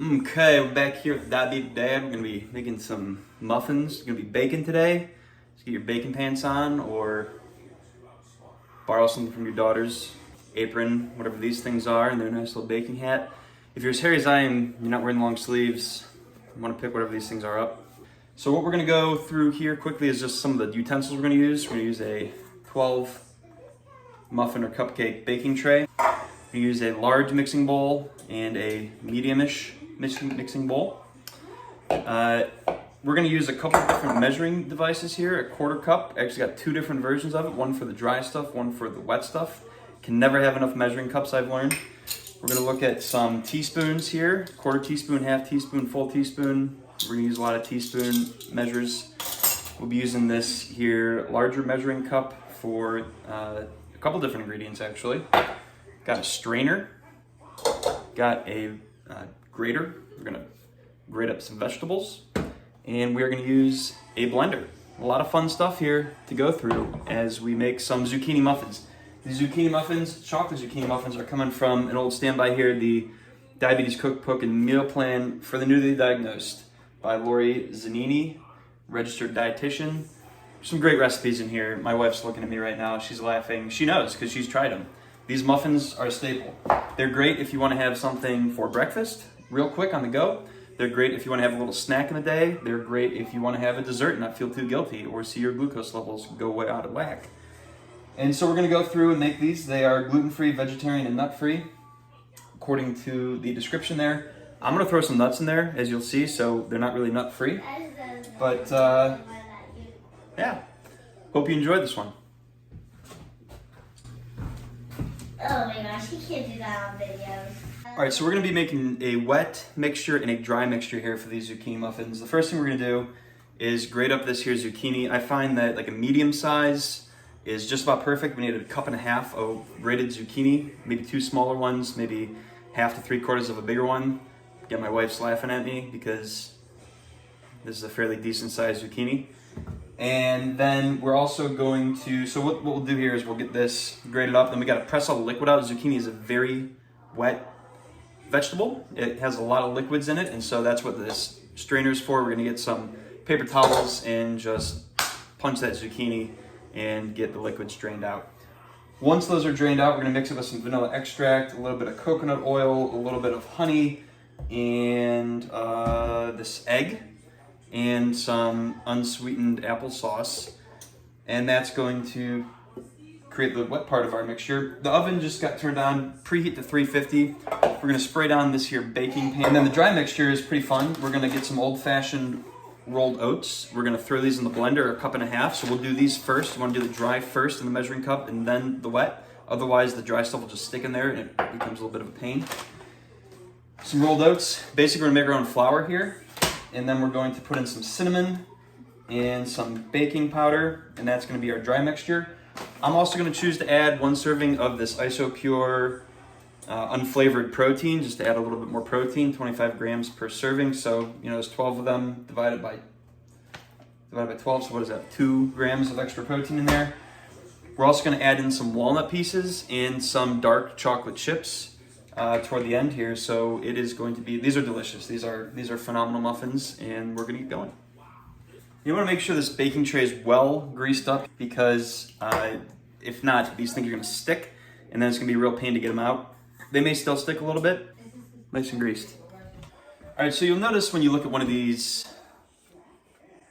Okay, we're back here with Diabetic Dad. We're gonna be making some muffins. It's gonna be bacon today. Just get your bacon pants on or borrow something from your daughter's apron, whatever these things are, and their nice little baking hat. If you're as hairy as I am, you're not wearing long sleeves, you wanna pick whatever these things are up. So what we're gonna go through here quickly is just some of the utensils we're gonna use. We're gonna use a 12 muffin or cupcake baking tray. We're gonna use a large mixing bowl and a medium-ish mixing bowl. We're gonna use a couple of different measuring devices here. A quarter cup, I actually got two different versions of it, one for the dry stuff, one for the wet stuff. Can never have enough measuring cups, I've learned. We're gonna look at some teaspoons here, quarter teaspoon, half teaspoon, full teaspoon. We're gonna use a lot of teaspoon measures. We'll be using this here, larger measuring cup for a couple different ingredients actually. Got a strainer, got a grater. We're gonna grate up some vegetables, and we're gonna use a blender. A lot of fun stuff here to go through as we make some zucchini muffins. These zucchini muffins, chocolate zucchini muffins, are coming from an old standby here, the Diabetes Cookbook and Meal Plan for the Newly Diagnosed by Lori Zanini, registered dietitian. Some great recipes in here. My wife's looking at me right now. She's laughing. She knows because she's tried them. These muffins are a staple. They're great if you want to have something for breakfast, real quick on the go. They're great if you want to have a little snack in the day. They're great if you want to have a dessert and not feel too guilty or see your glucose levels go way out of whack. And so we're going to go through and make these. They are gluten-free, vegetarian, and nut-free, according to the description there. I'm going to throw some nuts in there, as you'll see, so they're not really nut-free. But, yeah. Hope you enjoyed this one. Oh my gosh, you can't do that on videos. All right, so we're gonna be making a wet mixture and a dry mixture here for these zucchini muffins. The first thing we're gonna do is grate up this here zucchini. I find that like a medium size is just about perfect. We need a cup and a half of grated zucchini, maybe two smaller ones, maybe half to 3/4 of a bigger one. Again, my wife's laughing at me because this is a fairly decent sized zucchini. And then we're also going to, so what we'll do here is we'll get this grated up, then we gotta press all the liquid out. Zucchini is a very wet vegetable. It has a lot of liquids in it, and so that's what this strainer is for. We're gonna get some paper towels and just punch that zucchini and get the liquids drained out. Once those are drained out, we're gonna mix it with some vanilla extract, a little bit of coconut oil, a little bit of honey, and this egg, and some unsweetened applesauce, and that's going to create the wet part of our mixture. The oven just got turned on, preheat to 350. We're gonna spray down this here baking pan. And then the dry mixture is pretty fun. We're gonna get some old-fashioned rolled oats. We're gonna throw these in the blender, a cup and a half. So we'll do these first. You wanna do the dry first in the measuring cup and then the wet. Otherwise the dry stuff will just stick in there and it becomes a little bit of a pain. Some rolled oats. Basically we're gonna make our own flour here. And then we're going to put in some cinnamon and some baking powder, and that's going to be our dry mixture. I'm also going to choose to add 1 serving of this Isopure unflavored protein, just to add a little bit more protein, 25 grams per serving. So, you know, there's 12 of them divided by 12, so what is that, 2 grams of extra protein in there. We're also going to add in some walnut pieces and some dark chocolate chips toward the end here, so it is going to be, these are delicious. These are phenomenal muffins, and we're gonna get going. You wanna make sure this baking tray is well greased up because if not, these things are gonna stick, and then it's gonna be a real pain to get them out. They may still stick a little bit, nice and greased. All right, so you'll notice when you look at one of these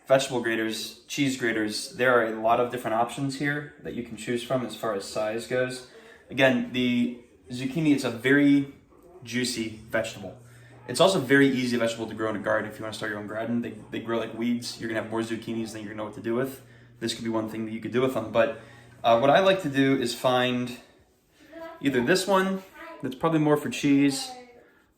vegetable graters, cheese graters, there are a lot of different options here that you can choose from as far as size goes. Again, the zucchini is a very juicy vegetable. It's also a very easy vegetable to grow in a garden if you want to start your own garden. They grow like weeds. You're gonna have more zucchinis than you're gonna know what to do with. This could be one thing that you could do with them. But what I like to do is find either this one that's probably more for cheese,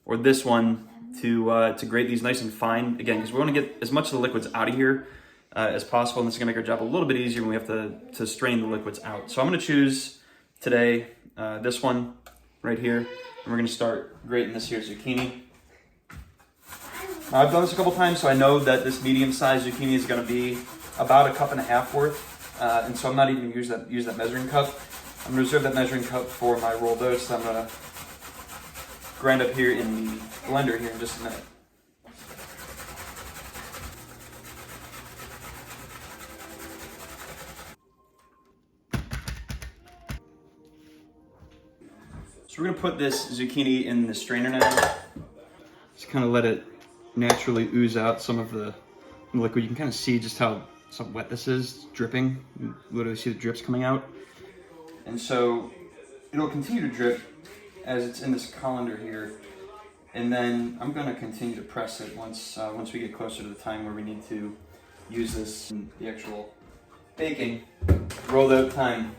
or this one to grate these nice and fine. Again, because we want to get as much of the liquids out of here as possible, and this is gonna make our job a little bit easier when we have to strain the liquids out. So I'm gonna choose today this one right here, and we're gonna start grating this here zucchini. Now, I've done this a couple times, so I know that this medium-sized zucchini is gonna be about a cup and a half worth, and so I'm not even gonna use that measuring cup. I'm gonna reserve that measuring cup for my rolled oats that I'm gonna grind up here in the blender here in just a minute. So we're gonna put this zucchini in the strainer now. Just kind of let it naturally ooze out some of the liquid. You can kind of see just how wet this is. It's dripping. You literally see the drips coming out. And so it'll continue to drip as it's in this colander here. And then I'm gonna continue to press it once we get closer to the time where we need to use this in the actual baking. Rolled oat time.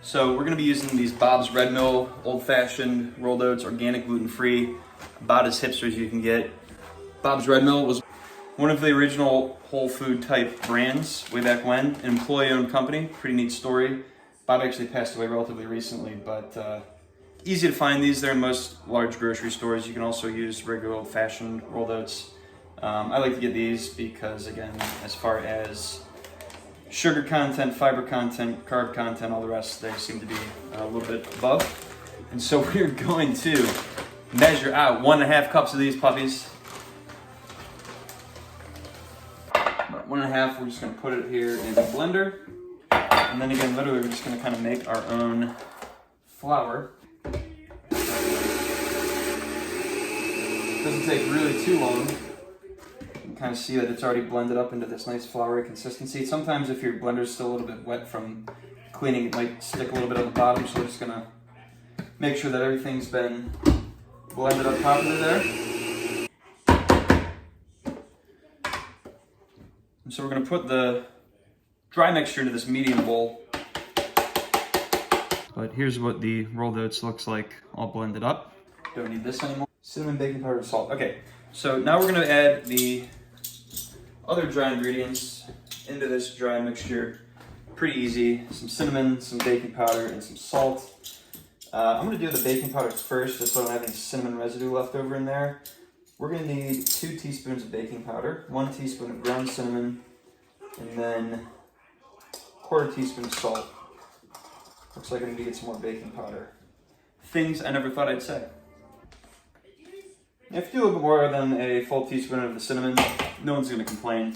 So we're gonna be using these Bob's Red Mill old-fashioned rolled oats, organic, gluten-free, about as hipster as you can get. Bob's Red Mill was one of the original whole food type brands way back when, an employee-owned company. Pretty neat story. Bob actually passed away relatively recently, but easy to find these. They're in most large grocery stores. You can also use regular old-fashioned rolled oats. I like to get these because, again, as far as sugar content, fiber content, carb content, all the rest, they seem to be a little bit above. And so we're going to measure out 1.5 cups of these puppies. About 1.5, we're just gonna put it here in the blender. And then again, literally, we're just gonna kind of make our own flour. It doesn't take really too long. You can kind of see that it's already blended up into this nice floury consistency. Sometimes if your blender's still a little bit wet from cleaning, it might stick a little bit on the bottom, so we're just gonna make sure that everything's been blended up properly there. And so we're gonna put the dry mixture into this medium bowl. But here's what the rolled oats looks like all blended up. Don't need this anymore. Cinnamon, baking powder, and salt. Okay, so now we're gonna add the other dry ingredients into this dry mixture. Pretty easy. Some cinnamon, some baking powder, and some salt. I'm gonna do the baking powder first, just so I don't have any cinnamon residue left over in there. We're gonna need 2 teaspoons of baking powder, 1 teaspoon of ground cinnamon, and then 1/4 teaspoon of salt. Looks like I need to get some more baking powder. Things I never thought I'd say. If you do a little bit more than a full teaspoon of the cinnamon, no one's gonna complain.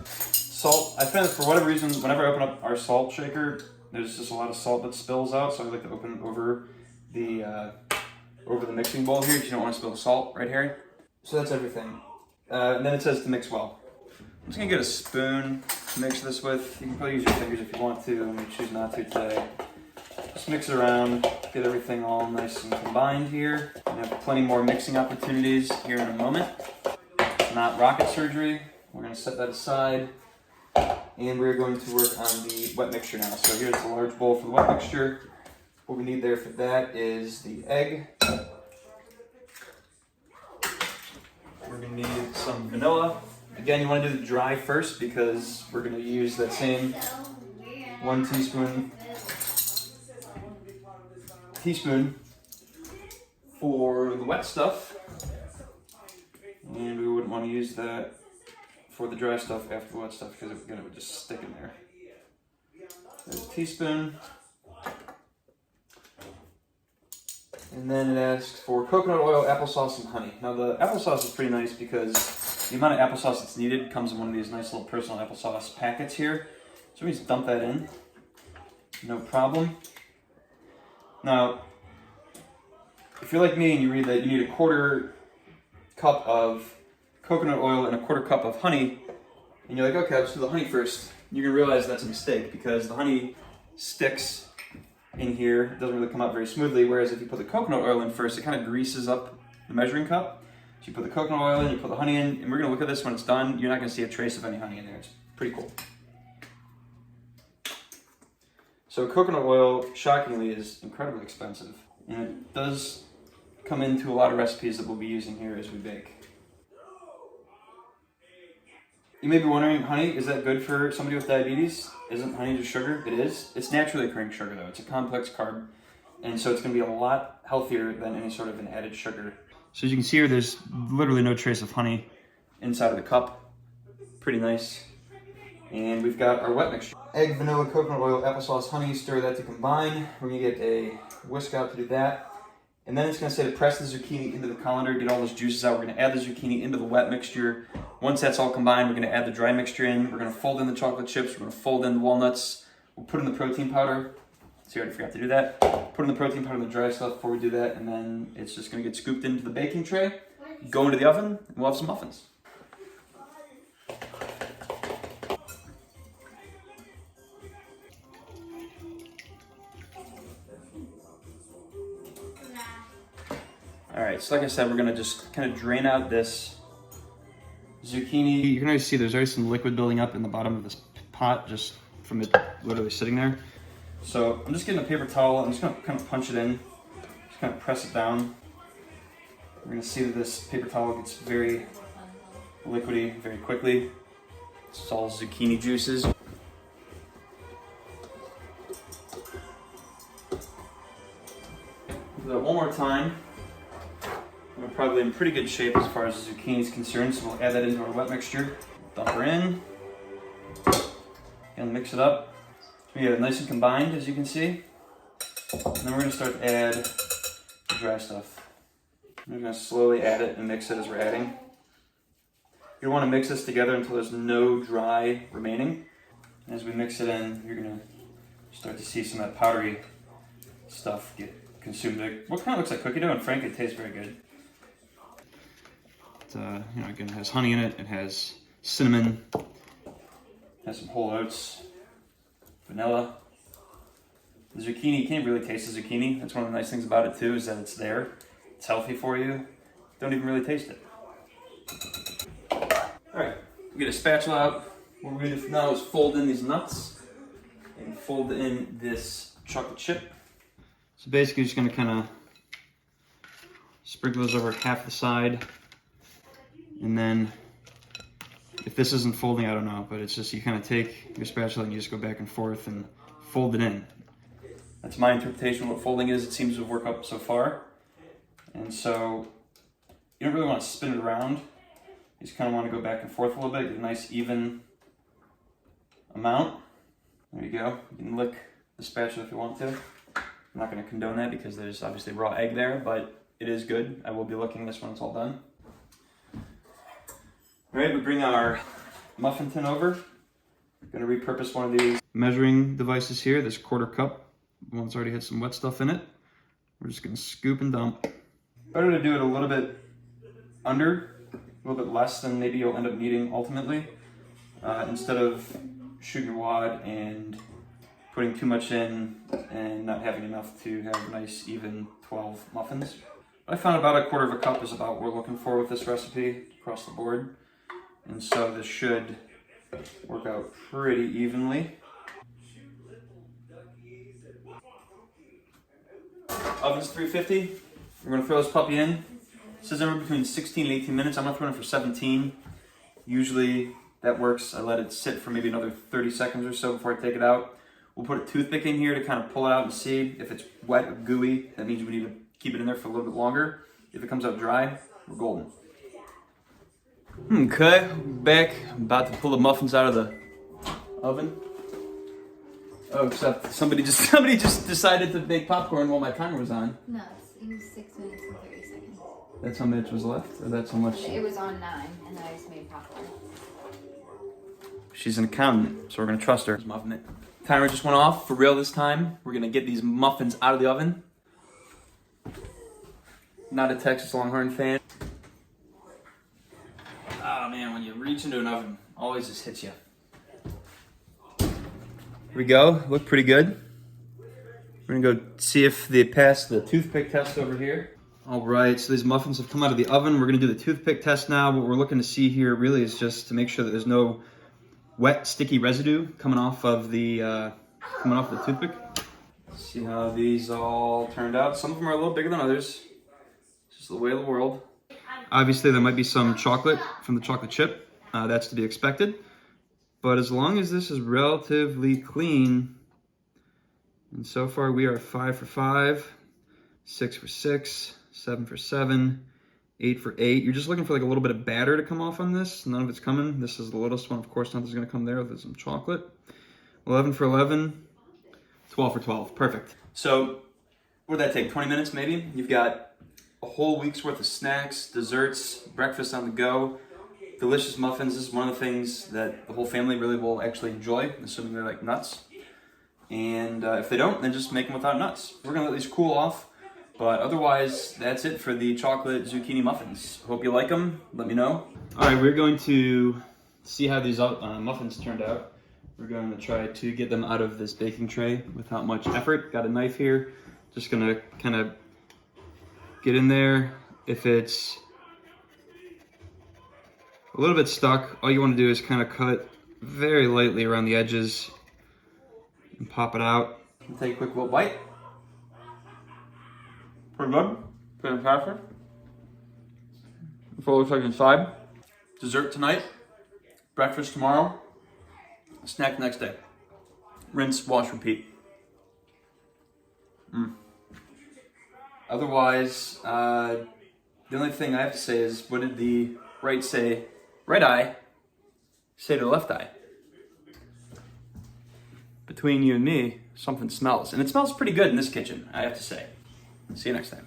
Salt, I find that for whatever reason, whenever I open up our salt shaker, there's just a lot of salt that spills out, so I like to open it over the mixing bowl here, because you don't want to spill the salt, right, Harry? So that's everything. And then it says to mix well. I'm just gonna get a spoon to mix this with. You can probably use your fingers if you want to, and we choose not to today. Just mix it around, get everything all nice and combined here. And have plenty more mixing opportunities here in a moment. It's not rocket surgery. We're gonna set that aside. And we're going to work on the wet mixture now. So here's the large bowl for the wet mixture. What we need there for that is the egg. We're gonna need some vanilla. Again, you want to do the dry first because we're going to use that same 1 teaspoon for the wet stuff. And we wouldn't want to use that for the dry stuff after the wet stuff because it would just stick in there. There's a teaspoon. And then it asks for coconut oil, applesauce, and honey. Now the applesauce is pretty nice because the amount of applesauce that's needed comes in one of these nice little personal applesauce packets here. So we just dump that in. No problem. Now, if you're like me and you read that you need a 1/4 cup of coconut oil and a 1/4 cup of honey, and you're like, okay, let's do the honey first, you're gonna realize that's a mistake because the honey sticks in here. It doesn't really come out very smoothly, whereas if you put the coconut oil in first, it kind of greases up the measuring cup. So you put the coconut oil in, you put the honey in, and we're gonna look at this when it's done. You're not gonna see a trace of any honey in there. It's pretty cool. So coconut oil, shockingly, is incredibly expensive. And it does come into a lot of recipes that we'll be using here as we bake. You may be wondering, honey, is that good for somebody with diabetes? Isn't honey just sugar? It is. It's naturally occurring sugar, though. It's a complex carb, and so it's gonna be a lot healthier than any sort of an added sugar. So as you can see here, there's literally no trace of honey inside of the cup. Pretty nice. And we've got our wet mixture. Egg, vanilla, coconut oil, applesauce, honey, stir that to combine. We're gonna get a whisk out to do that. And then it's going to say to press the zucchini into the colander, get all those juices out. We're going to add the zucchini into the wet mixture. Once that's all combined, we're going to add the dry mixture in. We're going to fold in the chocolate chips. We're going to fold in the walnuts. We'll put in the protein powder. See, I already forgot to do that. Put in the protein powder and the dry stuff before we do that. And then it's just going to get scooped into the baking tray, go into the oven, and we'll have some muffins. All right, so like I said, we're gonna just kind of drain out this zucchini. You can already see there's already some liquid building up in the bottom of this pot just from it literally sitting there. So I'm just getting a paper towel. I'm just gonna kind of punch it in, just kind of press it down. We're gonna see that this paper towel gets very liquidy very quickly. It's all zucchini juices. Do that one more time. We're probably in pretty good shape as far as the zucchini is concerned, so we'll add that into our wet mixture. Dump her in, and mix it up. We get it nice and combined, as you can see. And then we're going to start to add the dry stuff. We're going to slowly add it and mix it as we're adding. You want to mix this together until there's no dry remaining. And as we mix it in, you're going to start to see some of that powdery stuff get consumed. What kind of looks like cookie dough, and frankly, it tastes very good. Again, it has honey in it. It has cinnamon. It has some whole oats, vanilla. The zucchini, you can't really taste the zucchini. That's one of the nice things about it too, is that it's there. It's healthy for you. Don't even really taste it. All right, we get a spatula out. What we're going to do now is fold in these nuts and fold in this chocolate chip. So basically, just going to kind of sprinkle those over half the side. And then, if this isn't folding, I don't know, but it's just you kind of take your spatula and you just go back and forth and fold it in. That's my interpretation of what folding is. It seems to work up so far. And so, you don't really want to spin it around. You just kind of want to go back and forth a little bit, get a nice even amount. There you go. You can lick the spatula if you want to. I'm not going to condone that because there's obviously raw egg there, but it is good. I will be licking this when it's all done. All right, we bring our muffin tin over. Going to repurpose one of these measuring devices here, this 1/4 cup. One's already had some wet stuff in it. We're just going to scoop and dump. Better to do it a little bit under, a little bit less than maybe you'll end up needing ultimately, instead of shooting your wad and putting too much in and not having enough to have a nice even 12 muffins. I found about 1/4 cup is about what we're looking for with this recipe across the board. And so this should work out pretty evenly. Oven's 350. We're going to throw this puppy in. It says anywhere between 16 and 18 minutes. I'm going to throw it in for 17. Usually that works. I let it sit for maybe another 30 seconds or so before I take it out. We'll put a toothpick in here to kind of pull it out and see if it's wet or gooey. That means we need to keep it in there for a little bit longer. If it comes out dry, we're golden. Okay, back. About to pull the muffins out of the oven. Oh, except somebody just decided to make popcorn while my timer was on. No, it was 6 minutes and 30 seconds. That's how much was left, or that's how much? It was on 9, and then I just made popcorn. She's an accountant, so we're gonna trust her. Muffin it. Timer just went off for real this time. We're gonna get these muffins out of the oven. Not a Texas Longhorn fan. Oh man, when you reach into an oven, always just hits you. Here we go. Look pretty good. We're gonna go see if they pass the toothpick test over here. All right, so these muffins have come out of the oven. We're gonna do the toothpick test now. What we're looking to see here really is just to make sure that there's no wet, sticky residue coming off the toothpick. See how these all turned out. Some of them are a little bigger than others. It's just the way of the world. Obviously, there might be some chocolate from the chocolate chip. That's to be expected. But as long as this is relatively clean, and so far we are 5 for 5, 6 for 6, 7 for 7, 8 for 8. You're just looking for like a little bit of batter to come off on this. None of it's coming. This is the littlest one. Of course, nothing's going to come there with some chocolate. 11 for 11, 12 for 12. Perfect. So what would that take, 20 minutes maybe? You've got a whole week's worth of snacks, desserts, breakfast on the go, delicious muffins. This is one of the things that the whole family really will actually enjoy, assuming they like nuts. And if they don't, then just make them without nuts. We're gonna let these cool off, but otherwise, that's it for the chocolate zucchini muffins. Hope you like them, let me know. All right, we're going to see how these muffins turned out. We're going to try to get them out of this baking tray without much effort. Got a knife here, just gonna kind of get in there. If it's a little bit stuck, all you want to do is kind of cut very lightly around the edges and pop it out. Take a quick little bite. Pretty good. Fantastic. That's what it looks like inside. Dessert tonight. Breakfast tomorrow. Snack next day. Rinse, wash, repeat. Otherwise, the only thing I have to say is, what did the right eye say to the left eye? Between you and me, something smells. And it smells pretty good in this kitchen, I have to say. See you next time.